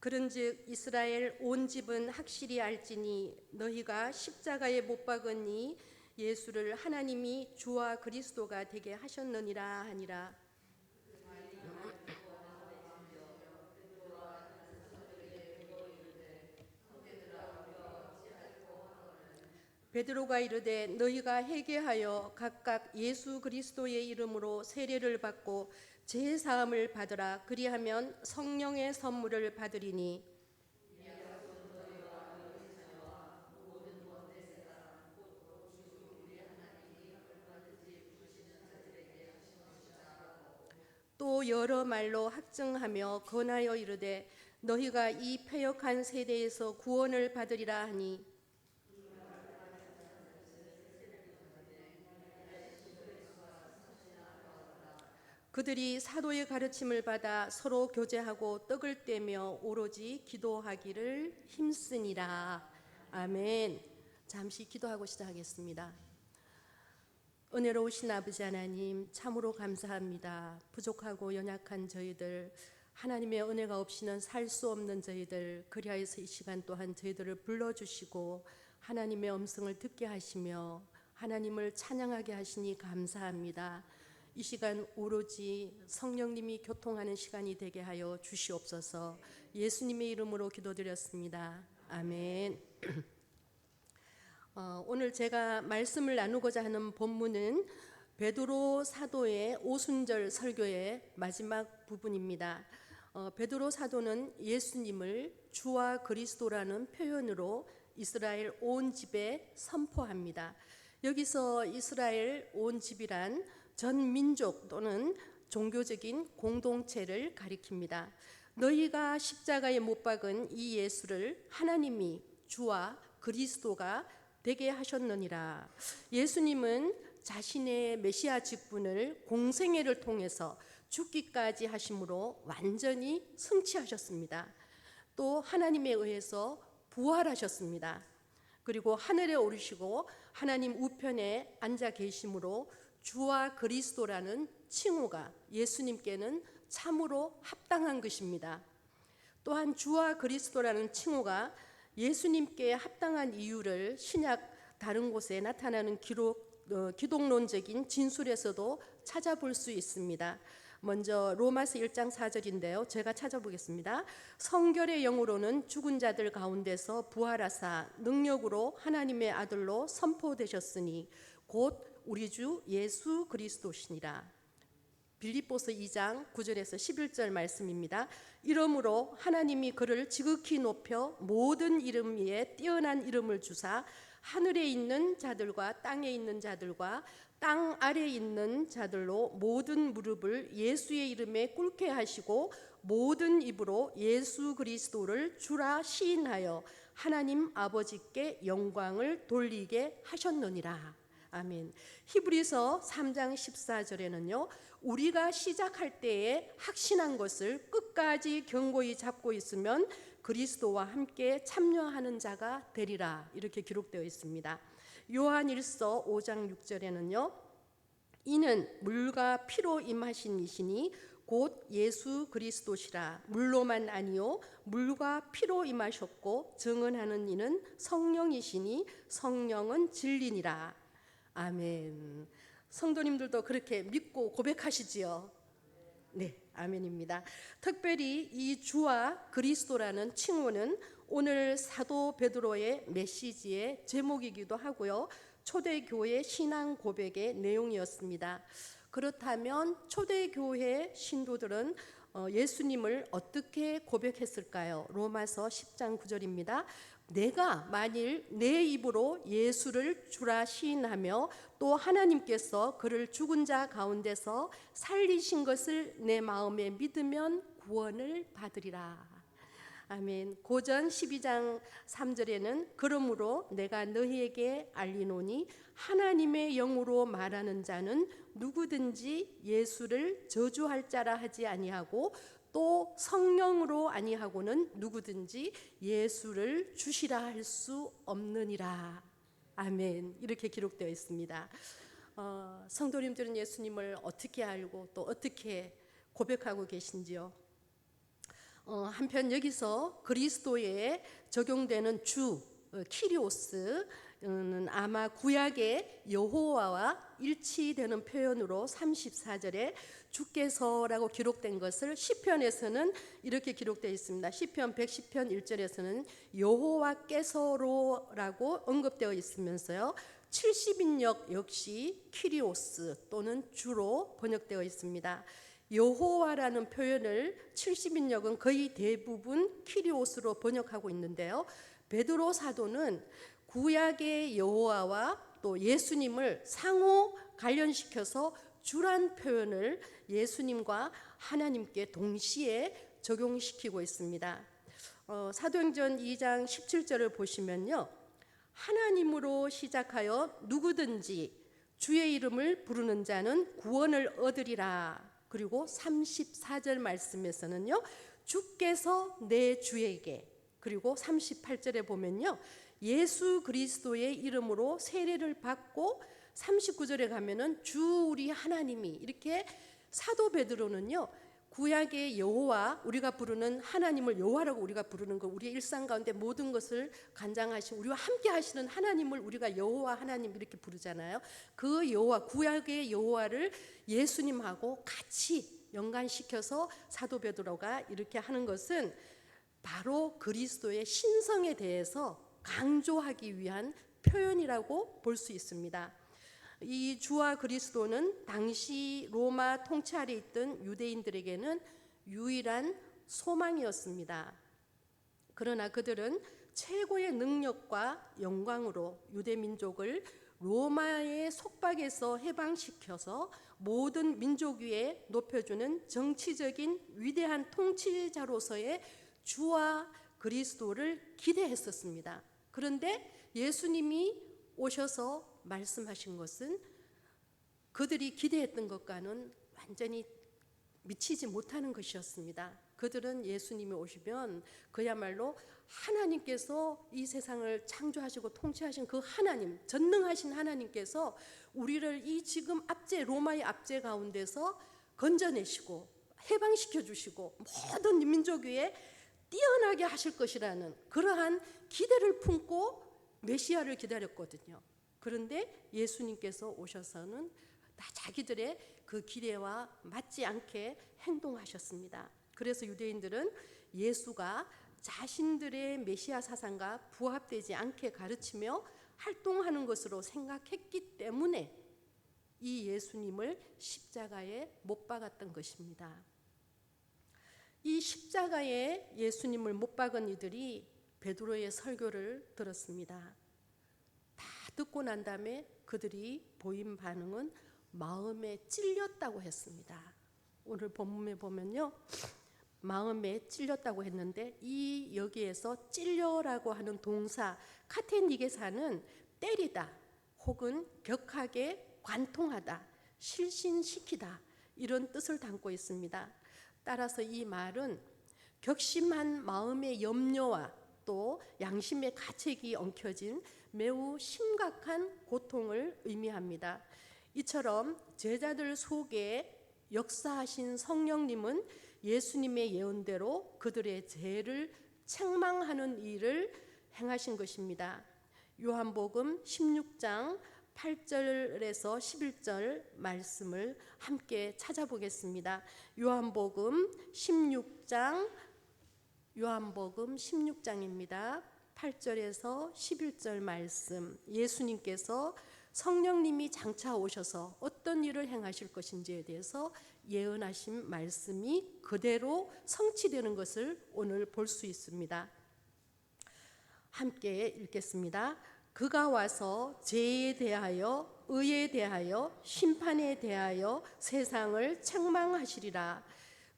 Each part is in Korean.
그런즉 이스라엘 온 집은 확실히 알지니 너희가 십자가에 못 박으니 예수를 하나님이 주와 그리스도가 되게 하셨느니라 하니라. 베드로가 이르되 너희가 회개하여 각각 예수 그리스도의 이름으로 세례를 받고 제 사함을 받으라. 그리하면 성령의 선물을 받으리니 또 여러 말로 학증하며 권하여 이르되 너희가 이 패역한 세대에서 구원을 받으리라 하니 그들이 사도의 가르침을 받아 서로 교제하고 떡을 떼며 오로지 기도하기를 힘쓰니라. 아멘. 잠시 기도하고 시작하겠습니다. 은혜로우신 아버지 하나님, 참으로 감사합니다. 부족하고 연약한 저희들, 하나님의 은혜가 없이는 살 수 없는 저희들, 그리하여서 이 시간 또한 저희들을 불러주시고 하나님의 음성을 듣게 하시며 하나님을 찬양하게 하시니 감사합니다. 이 시간 오로지 성령님이 교통하는 시간이 되게 하여 주시옵소서. 예수님의 이름으로 기도드렸습니다. 아멘. 오늘 제가 말씀을 나누고자 하는 본문은 베드로 사도의 오순절 설교의 마지막 부분입니다. 베드로 사도는 예수님을 주와 그리스도라는 표현으로 이스라엘 온 집에 선포합니다. 여기서 이스라엘 온 집이란 전 민족 또는 종교적인 공동체를 가리킵니다. 너희가 십자가에 못 박은 이 예수를 하나님이 주와 그리스도가 되게 하셨느니라. 예수님은 자신의 메시아 직분을 공생애를 통해서 죽기까지 하심으로 완전히 성취하셨습니다. 또 하나님에 의해서 부활하셨습니다. 그리고 하늘에 오르시고 하나님 우편에 앉아 계심으로 주와 그리스도라는 칭호가 예수님께는 참으로 합당한 것입니다. 또한 주와 그리스도라는 칭호가 예수님께 합당한 이유를 신약 다른 곳에 나타나는 기독론적인 진술에서도 찾아볼 수 있습니다. 먼저 로마서 1장 4절인데요. 제가 찾아보겠습니다. 성결의 영으로는 죽은 자들 가운데서 부활하사 능력으로 하나님의 아들로 선포되셨으니 곧 우리 주 예수 그리스도시니라. 빌립보서 2장 9절에서 11절 말씀입니다. 이러므로 하나님이 그를 지극히 높여 모든 이름 위에 뛰어난 이름을 주사 하늘에 있는 자들과 땅에 있는 자들과 땅 아래에 있는 자들로 모든 무릎을 예수의 이름에 꿇게 하시고 모든 입으로 예수 그리스도를 주라 시인하여 하나님 아버지께 영광을 돌리게 하셨느니라. 아멘. 히브리서 3장 14절에는요. 우리가 시작할 때에 확신한 것을 끝까지 견고히 잡고 있으면 그리스도와 함께 참여하는 자가 되리라. 이렇게 기록되어 있습니다. 요한일서 5장 6절에는요. 이는 물과 피로 임하신 이시니 곧 예수 그리스도시라. 물로만 아니요 물과 피로 임하셨고 증언하는 이는 성령이시니 성령은 진리니라. 아멘. 성도님들도 그렇게 믿고 고백하시지요? 네, 아멘입니다. 특별히 이 주와 그리스도라는 칭호는 오늘 사도 베드로의 메시지의 제목이기도 하고요. 초대교회 신앙 고백의 내용이었습니다. 그렇다면 초대교회 신도들은 예수님을 어떻게 고백했을까요? 로마서 10장 9절입니다. 내가 만일 내 입으로 예수를 주라 시인하며 또 하나님께서 그를 죽은 자 가운데서 살리신 것을 내 마음에 믿으면 구원을 받으리라. 아멘. 고전 12장 3절에는 그러므로 내가 너희에게 알리노니 하나님의 영으로 말하는 자는 누구든지 예수를 저주할 자라 하지 아니하고 또 성령으로 아니하고는 누구든지 예수를 주시라 할 수 없느니라. 아멘. 이렇게 기록되어 있습니다. 성도님들은 예수님을 어떻게 알고 또 어떻게 고백하고 계신지요? 한편 여기서 그리스도에 적용되는 주 키리오스는 아마 구약의 여호와와 일치되는 표현으로 34절에 주께서라고 기록된 것을 시편에서는 이렇게 기록되어 있습니다. 시편 110편 1절에서는 여호와께서로라고 언급되어 있으면서요, 70인역 역시 키리오스 또는 주로 번역되어 있습니다. 여호와라는 표현을 70인역은 거의 대부분 키리오스로 번역하고 있는데요, 베드로 사도는 구약의 여호와와 또 예수님을 상호 관련시켜서 주란 표현을 예수님과 하나님께 동시에 적용시키고 있습니다. 사도행전 2장 17절을 보시면요, 하나님으로 시작하여 누구든지 주의 이름을 부르는 자는 구원을 얻으리라. 그리고 34절 말씀에서는요, 주께서 내 주에게, 그리고 38절에 보면요, 예수 그리스도의 이름으로 세례를 받고 39절에 가면은 주 우리 하나님이, 이렇게 사도 베드로는요, 구약의 여호와, 우리가 부르는 하나님을 여호와라고 우리가 부르는 거, 우리의 일상 가운데 모든 것을 관장하신 우리와 함께 하시는 하나님을 우리가 여호와 하나님 이렇게 부르잖아요. 그 여호와, 구약의 여호와를 예수님하고 같이 연관시켜서 사도 베드로가 이렇게 하는 것은 바로 그리스도의 신성에 대해서 강조하기 위한 표현이라고 볼 수 있습니다. 이 주와 그리스도는 당시 로마 통치 아래 있던 유대인들에게는 유일한 소망이었습니다. 그러나 그들은 최고의 능력과 영광으로 유대 민족을 로마의 속박에서 해방시켜서 모든 민족 위에 높여주는 정치적인 위대한 통치자로서의 주와 그리스도를 기대했었습니다. 그런데 예수님이 오셔서 말씀하신 것은 그들이 기대했던 것과는 완전히 미치지 못하는 것이었습니다. 그들은 예수님이 오시면 그야말로 하나님께서 이 세상을 창조하시고 통치하신 그 하나님, 전능하신 하나님께서 우리를 이 지금 압제, 로마의 압제 가운데서 건져내시고 해방시켜 주시고 모든 민족 위에 뛰어나게 하실 것이라는 그러한 기대를 품고 메시아를 기다렸거든요. 그런데 예수님께서 오셔서는 다 자기들의 그 기대와 맞지 않게 행동하셨습니다. 그래서 유대인들은 예수가 자신들의 메시아 사상과 부합되지 않게 가르치며 활동하는 것으로 생각했기 때문에 이 예수님을 십자가에 못 박았던 것입니다. 이 십자가에 예수님을 못 박은 이들이 베드로의 설교를 들었습니다. 다 듣고 난 다음에 그들이 보인 반응은 마음에 찔렸다고 했습니다. 오늘 본문에 보면요, 마음에 찔렸다고 했는데 이 여기에서 찔려라고 하는 동사 카테니게사는 때리다 혹은 격하게 관통하다, 실신시키다 이런 뜻을 담고 있습니다. 따라서 이 말은 격심한 마음의 염려와 또 양심의 가책이 엉켜진 매우 심각한 고통을 의미합니다. 이처럼 제자들 속에 역사하신 성령님은 예수님의 예언대로 그들의 죄를 책망하는 일을 행하신 것입니다. 요한복음 16장 8절에서 11절 말씀을 함께 찾아보겠습니다. 요한복음 16장입니다. 8절에서 11절 말씀, 예수님께서 성령님이 장차 오셔서 어떤 일을 행하실 것인지에 대해서 예언하신 말씀이 그대로 성취되는 것을 오늘 볼 수 있습니다. 함께 읽겠습니다. 그가 와서 죄에 대하여 의에 대하여 심판에 대하여 세상을 책망하시리라.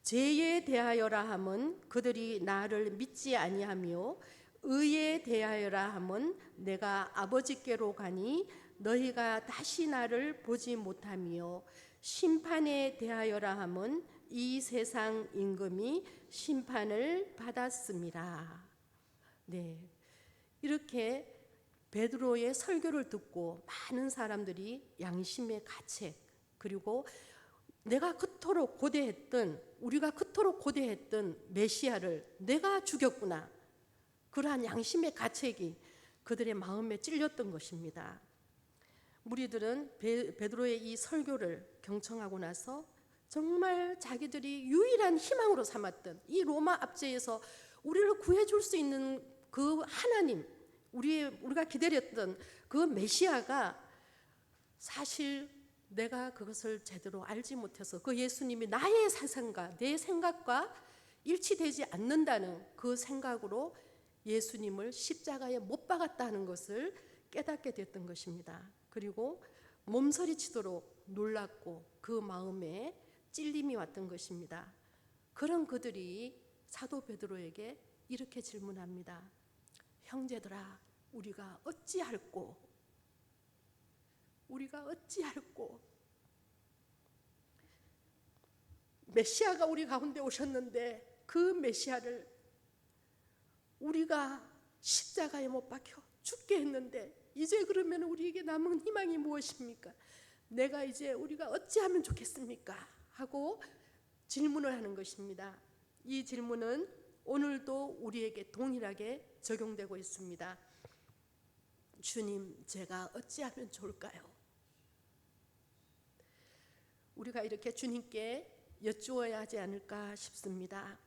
죄에 대하여라 함은 그들이 나를 믿지 아니하며 의에 대하여라 함은 내가 아버지께로 가니 너희가 다시 나를 보지 못하며 심판에 대하여라 함은 이 세상 임금이 심판을 받았음이라. 네, 이렇게 베드로의 설교를 듣고 많은 사람들이 양심의 가책 그리고 내가 그토록 고대했던, 우리가 그토록 고대했던 메시아를 내가 죽였구나. 그러한 양심의 가책이 그들의 마음에 찔렸던 것입니다. 무리들은 베드로의 이 설교를 경청하고 나서 정말 자기들이 유일한 희망으로 삼았던 이 로마 압제에서 우리를 구해줄 수 있는 그 하나님, 우리가 기다렸던 그 메시아가 사실 내가 그것을 제대로 알지 못해서 그 예수님이 나의 사상과 내 생각과 일치되지 않는다는 그 생각으로 예수님을 십자가에 못 박았다는 것을 깨닫게 됐던 것입니다. 그리고 몸서리치도록 놀랐고 그 마음에 찔림이 왔던 것입니다. 그런 그들이 사도 베드로에게 이렇게 질문합니다. 형제들아, 우리가 어찌할꼬? 우리가 어찌할꼬? 메시아가 우리 가운데 오셨는데 그 메시아를 우리가 십자가에 못 박혀 죽게 했는데 이제 그러면 우리에게 남은 희망이 무엇입니까? 내가 이제 우리가 어찌하면 좋겠습니까? 하고 질문을 하는 것입니다. 이 질문은 오늘도 우리에게 동일하게 적용되고 있습니다. 주님, 제가 어찌하면 좋을까요? 우리가 이렇게 주님께 여쭈어야 하지 않을까 싶습니다.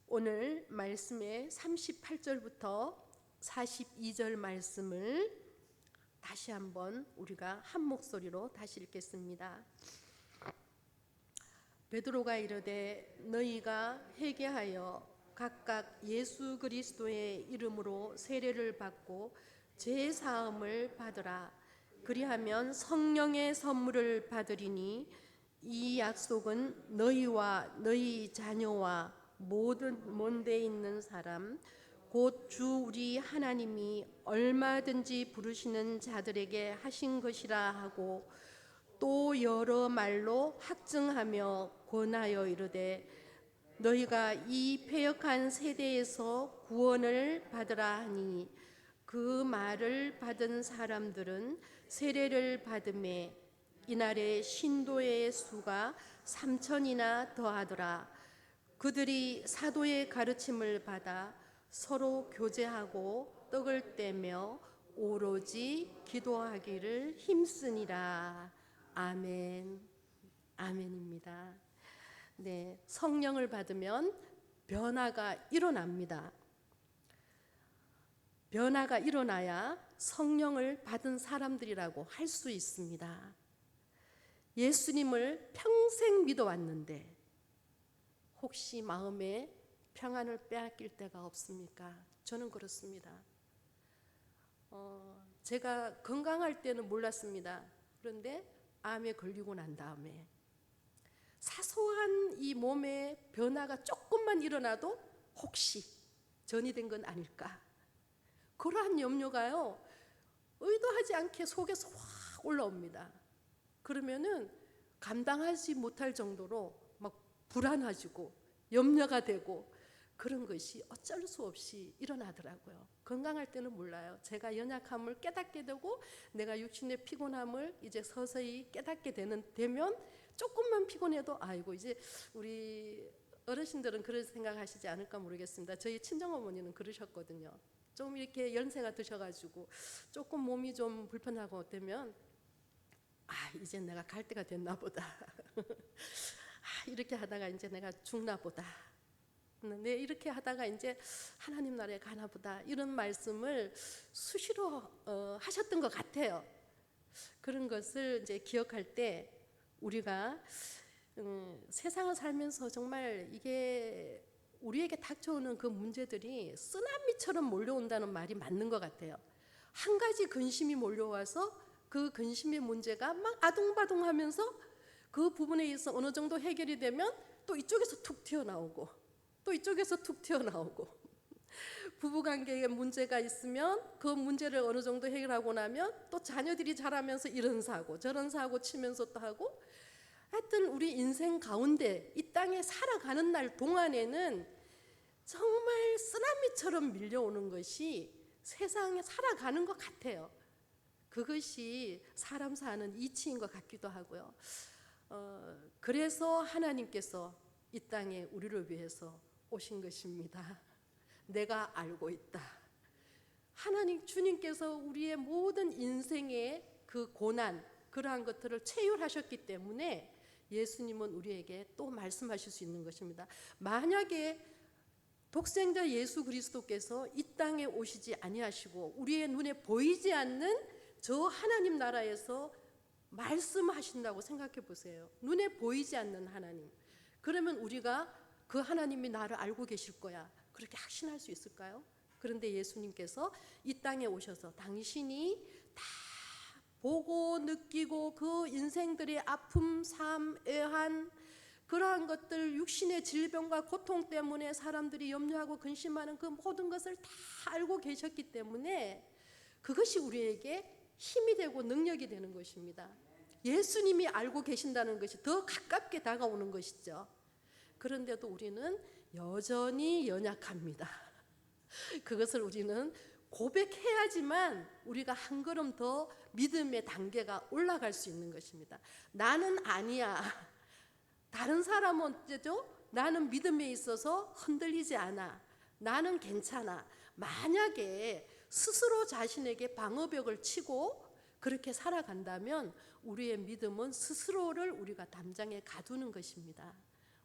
오늘 말씀의 38절부터 42절 말씀을 다시 한번 우리가 한 목소리로 다시 읽겠습니다. 베드로가 이르되 너희가 회개하여 각각 예수 그리스도의 이름으로 세례를 받고 죄 사함을 받으라. 그리하면 성령의 선물을 받으리니 이 약속은 너희와 너희 자녀와 모든 먼데 있는 사람 곧 주 우리 하나님이 얼마든지 부르시는 자들에게 하신 것이라 하고 또 여러 말로 확증하며 권하여 이르되 너희가 이 패역한 세대에서 구원을 받으라 하니 그 말을 받은 사람들은 세례를 받음에 이날에 신도의 수가 3,000이나 더하더라. 그들이 사도의 가르침을 받아 서로 교제하고 떡을 떼며 오로지 기도하기를 힘쓰니라. 아멘. 아멘입니다. 네, 성령을 받으면 변화가 일어납니다. 변화가 일어나야 성령을 받은 사람들이라고 할 수 있습니다. 예수님을 평생 믿어왔는데 혹시 마음에 평안을 빼앗길 때가 없습니까? 저는 그렇습니다. 제가 건강할 때는 몰랐습니다. 그런데 암에 걸리고 난 다음에 사소한 이 몸의 변화가 조금만 일어나도 혹시 전이 된 건 아닐까? 그러한 염려가요, 의도하지 않게 속에서 확 올라옵니다. 그러면은 감당하지 못할 정도로 막 불안해지고 염려가 되고 그런 것이 어쩔 수 없이 일어나더라고요. 건강할 때는 몰라요. 제가 연약함을 깨닫게 되고 내가 육신의 피곤함을 이제 서서히 깨닫게 되면 조금만 피곤해도 아이고 이제 우리 어르신들은 그런 생각하시지 않을까 모르겠습니다. 저희 친정어머니는 그러셨거든요. 좀 이렇게 연세가 드셔가지고 조금 몸이 좀 불편하고 되면 이제 내가 갈 때가 됐나 보다. 이렇게 하다가 이제 내가 죽나 보다. 네, 이렇게 하다가 이제 하나님 나라에 가나 보다. 이런 말씀을 수시로 하셨던 것 같아요. 그런 것을 이제 기억할 때 우리가 세상을 살면서 정말 이게 우리에게 닥쳐오는 그 문제들이 쓰나미처럼 몰려온다는 말이 맞는 것 같아요. 한 가지 근심이 몰려와서 그 근심의 문제가 막 아둥바둥하면서 그 부분에 의해서 어느 정도 해결이 되면 또 이쪽에서 툭 튀어나오고 또 이쪽에서 툭 튀어나오고 부부관계에 문제가 있으면 그 문제를 어느 정도 해결하고 나면 또 자녀들이 자라면서 이런 사고 저런 사고 치면서 또 하고 하여튼 우리 인생 가운데 이 땅에 살아가는 날 동안에는 정말 쓰나미처럼 밀려오는 것이 세상에 살아가는 것 같아요. 그것이 사람 사는 이치인 것 같기도 하고요. 그래서 하나님께서 이 땅에 우리를 위해서 오신 것입니다. 내가 알고 있다. 하나님 주님께서 우리의 모든 인생의 그 고난, 그러한 것들을 체휼하셨기 때문에 예수님은 우리에게 또 말씀하실 수 있는 것입니다. 만약에 독생자 예수 그리스도께서 이 땅에 오시지 아니하시고 우리의 눈에 보이지 않는 저 하나님 나라에서 말씀하신다고 생각해 보세요. 눈에 보이지 않는 하나님. 그러면 우리가 그 하나님이 나를 알고 계실 거야, 그렇게 확신할 수 있을까요? 그런데 예수님께서 이 땅에 오셔서 당신이 다 보고 느끼고 그 인생들의 아픔, 삶, 애한 그러한 것들, 육신의 질병과 고통 때문에 사람들이 염려하고 근심하는 그 모든 것을 다 알고 계셨기 때문에 그것이 우리에게 힘이 되고 능력이 되는 것입니다. 예수님이 알고 계신다는 것이 더 가깝게 다가오는 것이죠. 그런데도 우리는 여전히 연약합니다. 그것을 우리는 고백해야지만 우리가 한 걸음 더 믿음의 단계가 올라갈 수 있는 것입니다. 나는 아니야. 다른 사람은 어째죠? 나는 믿음에 있어서 흔들리지 않아. 나는 괜찮아. 만약에 스스로 자신에게 방어벽을 치고 그렇게 살아간다면 우리의 믿음은 스스로를 우리가 담장에 가두는 것입니다.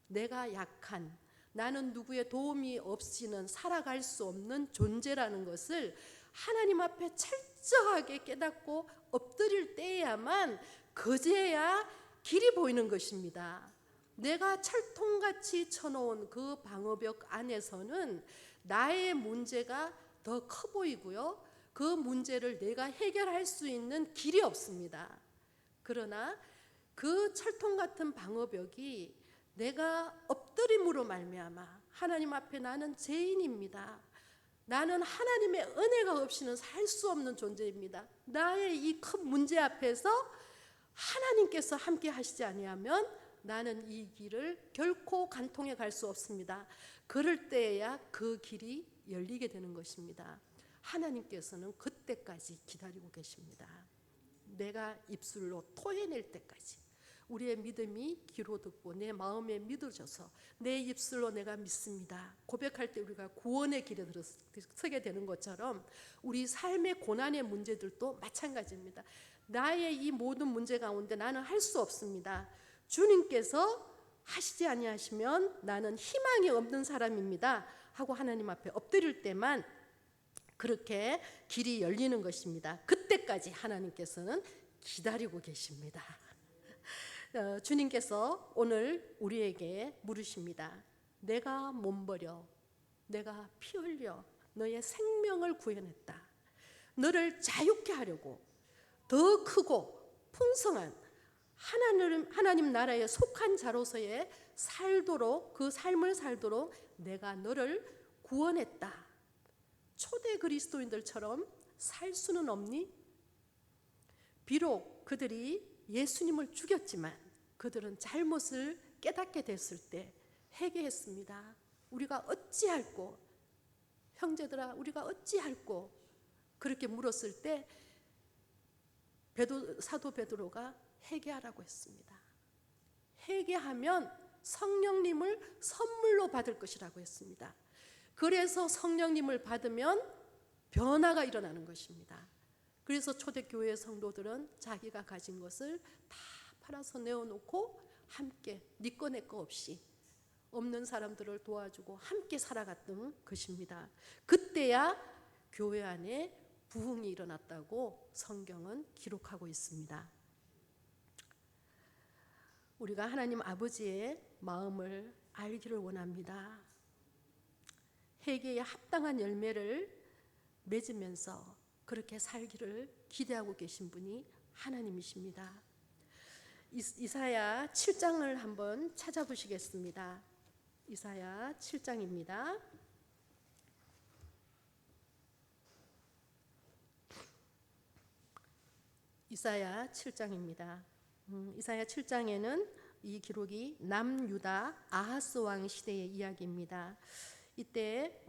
내가 약한, 나는 누구의 도움이 없이는 살아갈 수 없는 존재라는 것을 하나님 앞에 철저하게 깨닫고 엎드릴 때야만 그제야 길이 보이는 것입니다. 내가 철통같이 쳐놓은 그 방어벽 안에서는 나의 문제가 더 커 보이고요, 그 문제를 내가 해결할 수 있는 길이 없습니다. 그러나 그 철통 같은 방어벽이 내가 엎드림으로 말미암아 하나님 앞에 나는 죄인입니다. 나는 하나님의 은혜가 없이는 살 수 없는 존재입니다. 나의 이 큰 문제 앞에서 하나님께서 함께 하시지 아니하면 나는 이 길을 결코 간통해 갈 수 없습니다. 그럴 때에야 그 길이 열리게 되는 것입니다. 하나님께서는 그때까지 기다리고 계십니다. 내가 입술로 토해낼 때까지. 우리의 믿음이 귀로 듣고 내 마음에 믿어져서 내 입술로 내가 믿습니다. 고백할 때 우리가 구원의 길에 서게 되는 것처럼 우리 삶의 고난의 문제들도 마찬가지입니다. 나의 이 모든 문제 가운데 나는 할 수 없습니다. 주님께서 하시지 아니하시면 나는 희망이 없는 사람입니다 하고 하나님 앞에 엎드릴 때만 그렇게 길이 열리는 것입니다. 그때까지 하나님께서는 기다리고 계십니다. 주님께서 오늘 우리에게 물으십니다. 내가 몸버려 내가 피 흘려 너의 생명을 구해냈다. 너를 자유케 하려고 더 크고 풍성한 하나님 나라에 속한 자로서의 살도록, 그 삶을 살도록 내가 너를 구원했다. 초대 그리스도인들처럼 살 수는 없니? 비록 그들이 예수님을 죽였지만 그들은 잘못을 깨닫게 됐을 때 회개했습니다. 우리가 어찌할꼬, 형제들아 우리가 어찌할꼬 그렇게 물었을 때 사도 베드로가 회개하라고 했습니다. 회개하면 성령님을 선물로 받을 것이라고 했습니다. 그래서 성령님을 받으면 변화가 일어나는 것입니다. 그래서 초대교회 성도들은 자기가 가진 것을 다 팔아서 내어놓고 함께 네 거 내 거 없이 없는 사람들을 도와주고 함께 살아갔던 것입니다. 그때야 교회 안에 부흥이 일어났다고 성경은 기록하고 있습니다. 우리가 하나님 아버지의 마음을 알기를 원합니다. 회개에 합당한 열매를 맺으면서 그렇게 살기를 기대하고 계신 분이 하나님이십니다. 이사야 7장을 한번 찾아보시겠습니다. 이사야 7장입니다. 이사야 7장입니다. 이사야 7장에는 이 기록이 남유다 아하스 왕 시대의 이야기입니다. 이때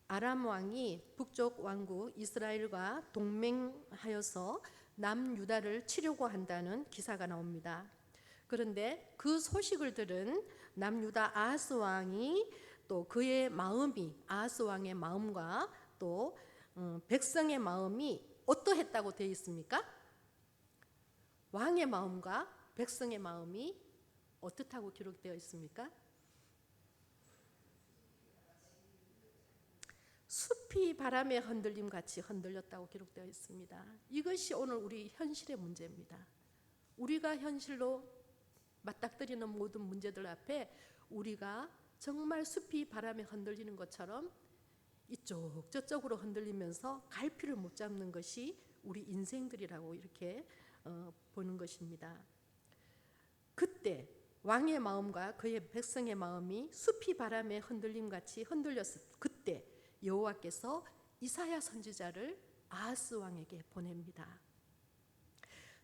아람 왕이 북쪽 왕국 이스라엘과 동맹하여서 남유다를 치려고 한다는 기사가 나옵니다. 그런데 그 소식을 들은 남유다 아하스 왕이 또 그의 마음이 아하스 왕의 마음과 또 백성의 마음이 어떠했다고 되어 있습니까? 왕의 마음과 백성의 마음이 어떻다고 기록되어 있습니까? 숲이 바람에 흔들림 같이 흔들렸다고 기록되어 있습니다. 이것이 오늘 우리 현실의 문제입니다. 우리가 현실로 맞닥뜨리는 모든 문제들 앞에 우리가 정말 숲이 바람에 흔들리는 것처럼 이쪽 저쪽으로 흔들리면서 갈피를 못 잡는 것이 우리 인생들이라고 이렇게 보는 것입니다. 그때 왕의 마음과 그의 백성의 마음이 숲이 바람에 흔들림같이 흔들렸을 그때 여호와께서 이사야 선지자를 아하스 왕에게 보냅니다.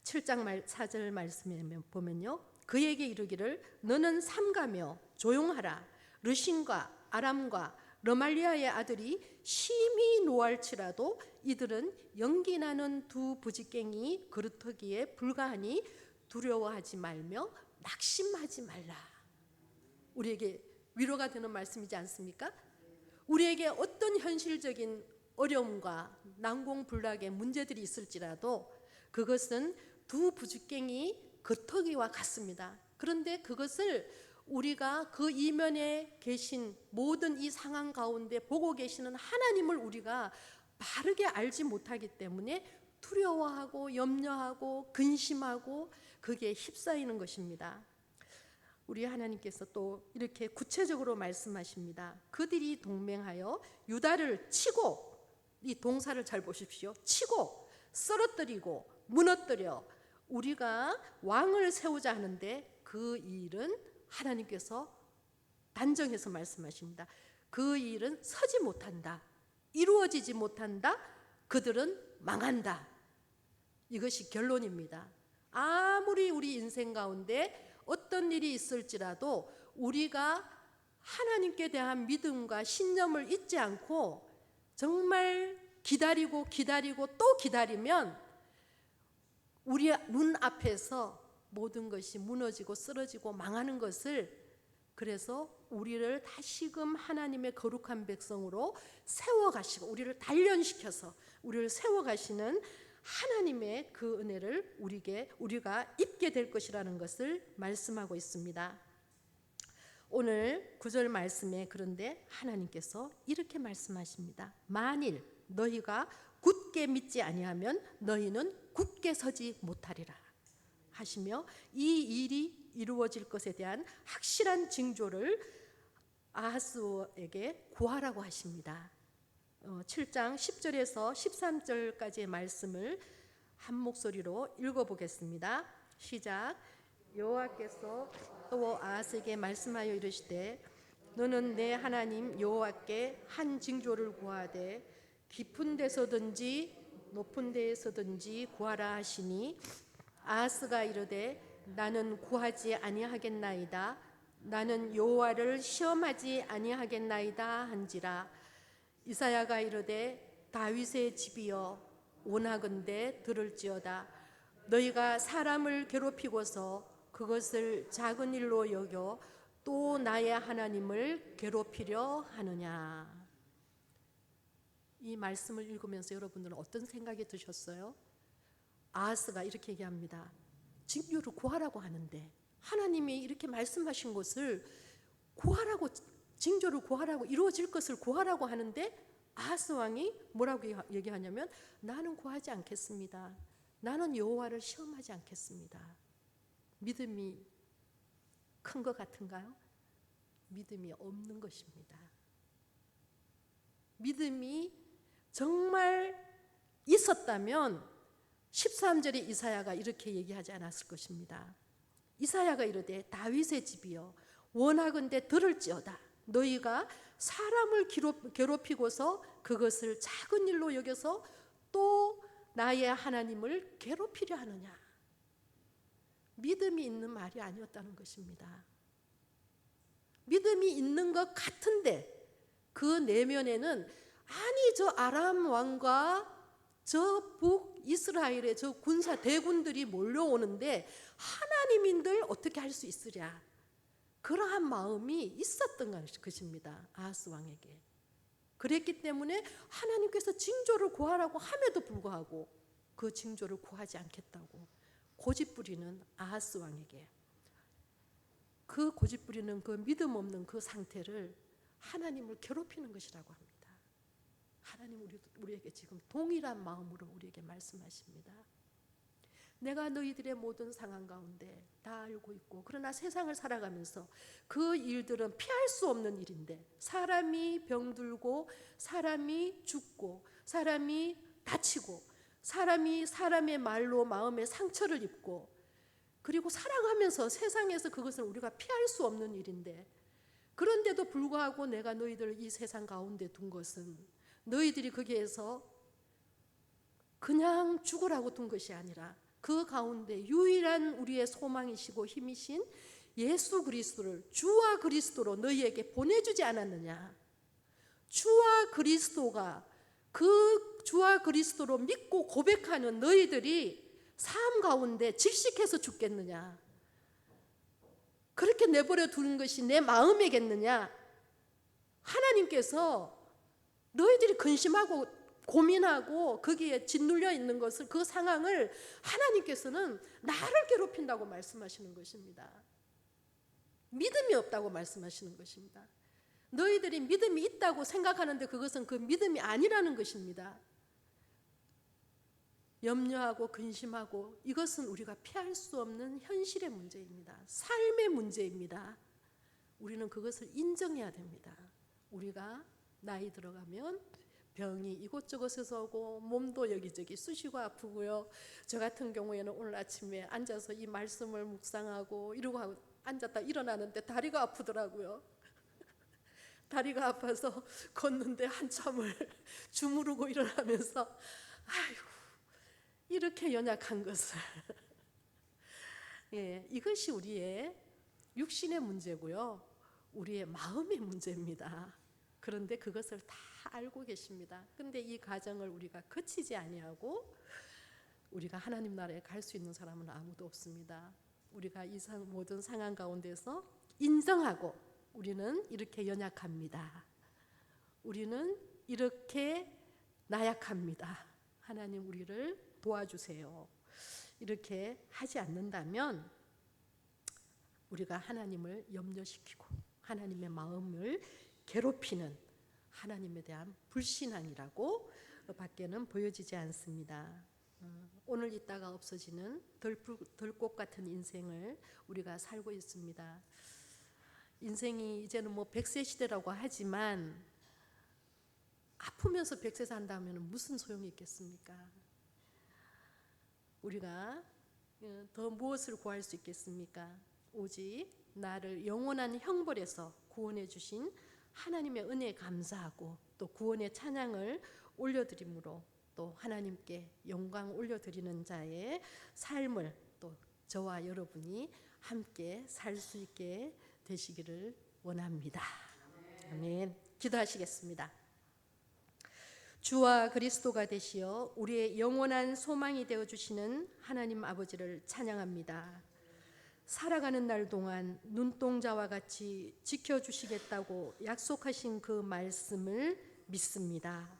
7장 4절 말씀에 보면요, 그에게 이르기를 너는 삼가며 조용하라. 르신과 아람과 르말리아의 아들이 심히 노할지라도 이들은 연기나는 두 부지깽이 그루터기에 불과하니 두려워하지 말며 낙심하지 말라. 우리에게 위로가 되는 말씀이지 않습니까? 우리에게 어떤 현실적인 어려움과 난공불락의 문제들이 있을지라도 그것은 두 부지깽이 겉터기와 같습니다. 그런데 그것을 우리가 그 이면에 계신 모든 이 상황 가운데 보고 계시는 하나님을 우리가 바르게 알지 못하기 때문에 두려워하고 염려하고 근심하고 그게 휩싸이는 것입니다. 우리 하나님께서 또 이렇게 구체적으로 말씀하십니다. 그들이 동맹하여 유다를 치고, 이 동사를 잘 보십시오. 치고 쓰러뜨리고 무너뜨려 우리가 왕을 세우자 하는데 그 일은 하나님께서 단정해서 말씀하십니다. 그 일은 서지 못한다. 이루어지지 못한다. 그들은 망한다. 이것이 결론입니다. 아무리 우리 인생 가운데 어떤 일이 있을지라도 우리가 하나님께 대한 믿음과 신념을 잊지 않고 정말 기다리고 또 기다리면 우리 눈 앞에서 모든 것이 무너지고 쓰러지고 망하는 것을, 그래서 우리를 다시금 하나님의 거룩한 백성으로 세워가시고 우리를 단련시켜서 우리를 세워가시는 하나님의 그 은혜를 우리가 입게 될 것이라는 것을 말씀하고 있습니다. 오늘 9절 말씀에 그런데 하나님께서 이렇게 말씀하십니다. 만일 너희가 굳게 믿지 아니하면 너희는 굳게 서지 못하리라 하시며 이 일이 이루어질 것에 대한 확실한 징조를 아하스에게 구하라고 하십니다. 7장 10절에서 13절까지의 말씀을 한 목소리로 읽어보겠습니다. 시작. 여호와께서 또 아하스에게 말씀하여 이르시되 너는 내 하나님 여호와께 한 징조를 구하되 깊은 데서든지 높은 데에서든지 구하라 하시니 아하스가 이르되 나는 구하지 아니하겠나이다. 나는 여호와를 시험하지 아니하겠나이다 한지라. 이사야가 이르되 다윗의 집이여 원하건대 들을지어다. 너희가 사람을 괴롭히고서 그것을 작은 일로 여겨 또 나의 하나님을 괴롭히려 하느냐. 이 말씀을 읽으면서 여러분들은 어떤 생각이 드셨어요? 아하스가 이렇게 얘기합니다. 징조를 구하라고 하는데 하나님이 이렇게 말씀하신 것을 구하라고, 징조를 구하라고, 이루어질 것을 구하라고 하는데 아하스 왕이 뭐라고 얘기하냐면 나는 구하지 않겠습니다. 나는 여호와를 시험하지 않겠습니다. 믿음이 큰 것 같은가요? 믿음이 없는 것입니다. 믿음이 정말 있었다면 13절에 이사야가 이렇게 얘기하지 않았을 것입니다. 이사야가 이르되 다윗의 집이여 원하건대 들을지어다. 너희가 사람을 괴롭히고서 그것을 작은 일로 여겨서 또 나의 하나님을 괴롭히려 하느냐. 믿음이 있는 말이 아니었다는 것입니다. 믿음이 있는 것 같은데 그 내면에는 아니 저 아람 왕과 저 북이스라엘의 저 군사 대군들이 몰려오는데 하나님인들 어떻게 할 수 있으랴. 그러한 마음이 있었던 것입니다. 아하스 왕에게. 그랬기 때문에 하나님께서 징조를 구하라고 함에도 불구하고 그 징조를 구하지 않겠다고 고집부리는 아하스 왕에게, 그 고집부리는 그 믿음 없는 그 상태를 하나님을 괴롭히는 것이라고 합니다. 하나님 우리에게 지금 동일한 마음으로 우리에게 말씀하십니다. 내가 너희들의 모든 상황 가운데 다 알고 있고, 그러나 세상을 살아가면서 그 일들은 피할 수 없는 일인데, 사람이 병들고 사람이 죽고 사람이 다치고 사람이 사람의 말로 마음에 상처를 입고, 그리고 살아가면서 세상에서 그것은 우리가 피할 수 없는 일인데, 그런데도 불구하고 내가 너희들을 이 세상 가운데 둔 것은 너희들이 거기에서 그냥 죽으라고 둔 것이 아니라 그 가운데 유일한 우리의 소망이시고 힘이신 예수 그리스도를 주와 그리스도로 너희에게 보내주지 않았느냐. 주와 그리스도가, 그 주와 그리스도로 믿고 고백하는 너희들이 삶 가운데 질식해서 죽겠느냐. 그렇게 내버려 두는 것이 내 마음이겠느냐. 하나님께서 너희들이 근심하고 고민하고 거기에 짓눌려 있는 것을, 그 상황을 하나님께서는 나를 괴롭힌다고 말씀하시는 것입니다. 믿음이 없다고 말씀하시는 것입니다. 너희들이 믿음이 있다고 생각하는데 그것은 그 믿음이 아니라는 것입니다. 염려하고 근심하고, 이것은 우리가 피할 수 없는 현실의 문제입니다. 삶의 문제입니다. 우리는 그것을 인정해야 됩니다. 우리가 나이 들어가면 병이 이곳저곳에서 오고 몸도 여기저기 쑤시고 아프고요. 저 같은 경우에는 오늘 아침에 앉아서 이 말씀을 묵상하고 이러고 하고 앉았다 일어나는데 다리가 아프더라고요. 다리가 아파서 걷는데 한참을 주무르고 일어나면서 아이고, 이렇게 연약한 것을 이것이 우리의 육신의 문제고요, 우리의 마음의 문제입니다. 그런데 그것을 다 알고 계십니다. 근데 이 과정을 우리가 거치지 아니하고 우리가 하나님 나라에 갈 수 있는 사람은 아무도 없습니다. 우리가 이 모든 상황 가운데서 인정하고 우리는 이렇게 연약합니다. 우리는 이렇게 나약합니다. 하나님 우리를 도와주세요. 이렇게 하지 않는다면 우리가 하나님을 염려시키고 하나님의 마음을 괴롭히는 하나님에 대한 불신앙이라고 밖에는 보여지지 않습니다. 오늘 있다가 없어지는 들꽃 같은 인생을 우리가 살고 있습니다. 인생이 이제는 뭐 100세 시대라고 하지만 아프면서 100세 산다면 무슨 소용이 있겠습니까? 우리가 더 무엇을 구할 수 있겠습니까? 오직 나를 영원한 형벌에서 구원해 주신 하나님의 은혜에 감사하고 또 구원의 찬양을 올려드림으로 또 하나님께 영광 올려드리는 자의 삶을 또 저와 여러분이 함께 살 수 있게 되시기를 원합니다. 아멘. 기도하시겠습니다. 주와 그리스도가 되시어 우리의 영원한 소망이 되어주시는 하나님 아버지를 찬양합니다. 살아가는 날 동안 눈동자와 같이 지켜주시겠다고 약속하신 그 말씀을 믿습니다.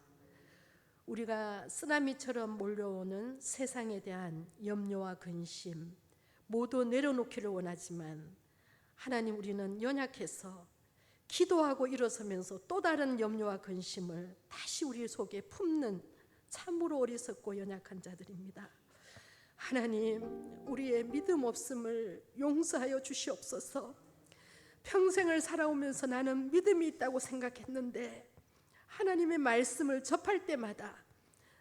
우리가 쓰나미처럼 몰려오는 세상에 대한 염려와 근심 모두 내려놓기를 원하지만 하나님, 우리는 연약해서 기도하고 일어서면서 또 다른 염려와 근심을 다시 우리 속에 품는 참으로 어리석고 연약한 자들입니다. 하나님, 우리의 믿음 없음을 용서하여 주시옵소서. 평생을 살아오면서 나는 믿음이 있다고 생각했는데 하나님의 말씀을 접할 때마다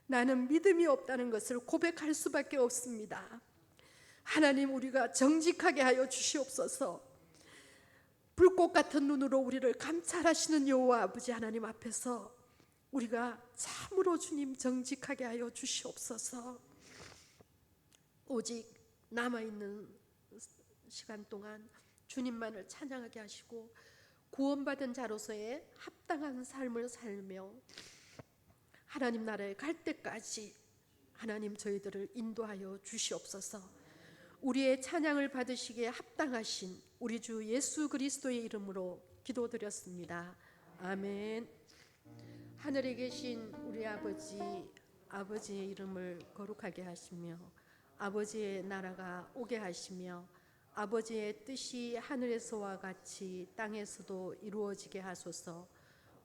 나는 믿음이 없다는 것을 고백할 수밖에 없습니다. 하나님, 우리가 정직하게 하여 주시옵소서. 불꽃 같은 눈으로 우리를 감찰하시는 여호와 아버지 하나님 앞에서 우리가 참으로 주님 정직하게 하여 주시옵소서. 오직 남아있는 시간 동안 주님만을 찬양하게 하시고 구원받은 자로서의 합당한 삶을 살며 하나님 나라에 갈 때까지 하나님 저희들을 인도하여 주시옵소서. 우리의 찬양을 받으시기에 합당하신 우리 주 예수 그리스도의 이름으로 기도드렸습니다. 아멘. 하늘에 계신 우리 아버지의 이름을 거룩하게 하시며 아버지의 나라가 오게 하시며 아버지의 뜻이 하늘에서와 같이 땅에서도 이루어지게 하소서.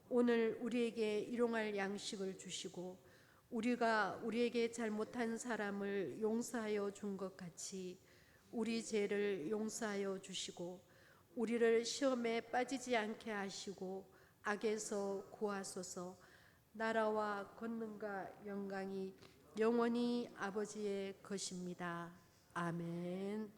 오늘 우리에게 일용할 양식을 주시고 우리가 우리에게 잘못한 사람을 용서하여 준 것 같이 우리 죄를 용서하여 주시고 우리를 시험에 빠지지 않게 하시고 악에서 구하소서. 나라와 권능과 영광이 영원히 아버지의 것입니다. 아멘.